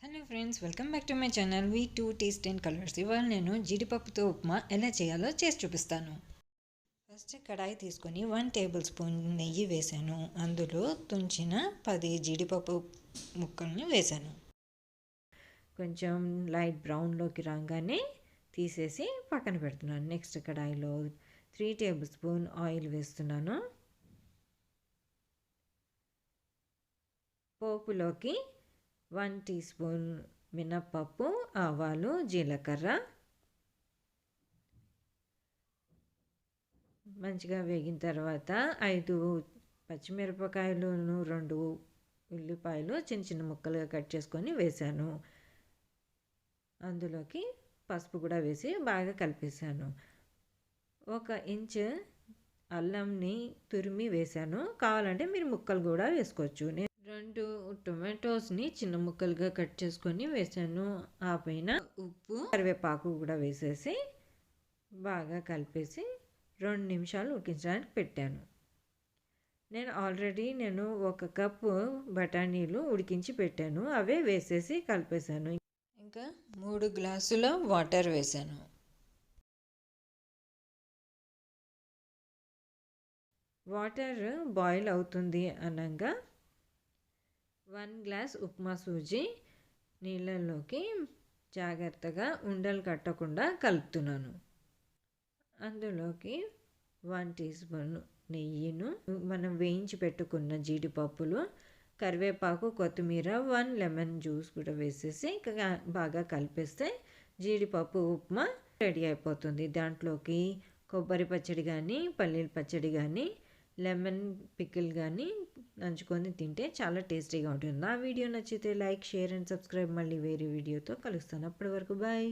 Hello friends, welcome back to my channel V two taste and colours. ఇవాళ నేను జీడిపప్పుతో ఉప్మా ఎలా చేయాలో చేసి చూపిస్తాను. ఫస్ట్ కడాయి తీసుకొని 1 టేబుల్ స్పూన్ నెయ్యి వేసాను. అందులో తుంచిన 10 జీడిపప్పు ముక్కల్ని వేసాను. కొంచెం లైట్ బ్రౌన్లోకి రాగానే తీసేసి పక్కన పెడుతున్నాను. నెక్స్ట్ కడాయిలో 3 టేబుల్ స్పూన్ ఆయిల్ వేస్తున్నాను. పోపులోకి 1 టీ స్పూన్ మినప్పప్పు, ఆవాలు, జీలకర్ర మంచిగా వేగిన తర్వాత 5 పచ్చిమిరపకాయలు, 2 ఉల్లిపాయలు చిన్న చిన్న ముక్కలుగా కట్ చేసుకొని వేసాను. అందులోకి పసుపు కూడా వేసి బాగా కలిపేసాను. 1 ఇంచ్ అల్లంని తురిమి వేసాను. కావాలంటే మీరు ముక్కలు కూడా వేసుకోవచ్చు. 2 టొమాటోస్ని చిన్న ముక్కలుగా కట్ చేసుకొని వేసాను. ఆ పైన ఉప్పు, కరివేపాకు కూడా వేసేసి బాగా కలిపేసి 2 నిమిషాలు ఉడికించడానికి పెట్టాను. నేను 1 కప్పు బఠానీలు ఉడికించి పెట్టాను. అవే వేసేసి కలిపేశాను. ఇంకా 3 గ్లాసుల వాటర్ వేసాను. వాటర్ బాయిల్ అవుతుంది అనగా 1 గ్లాస్ ఉప్మా సూజీ నీళ్ళల్లోకి జాగ్రత్తగా ఉండలు కట్టకుండా కలుపుతున్నాను. అందులోకి 1 టీ స్పూన్ నెయ్యిను, మనం వేయించి పెట్టుకున్న జీడిపప్పులు, కరివేపాకు, కొత్తిమీర, 1 లెమన్ జ్యూస్ కూడా వేసేసి బాగా కలిపేస్తే జీడిపప్పు ఉప్మా రెడీ అయిపోతుంది. దాంట్లోకి కొబ్బరి పచ్చడి కానీ, పల్లీల పచ్చడి కానీ, లెమన్ పికిల్ కానీ నంచుకొని తింటే చాలా టేస్టీగా ఉంటుంది. నా వీడియో నచ్చితే లైక్, షేర్ అండ్ సబ్స్క్రైబ్. మళ్ళీ వేరే వీడియోతో కలుస్తాను. అప్పటి వరకు బాయ్.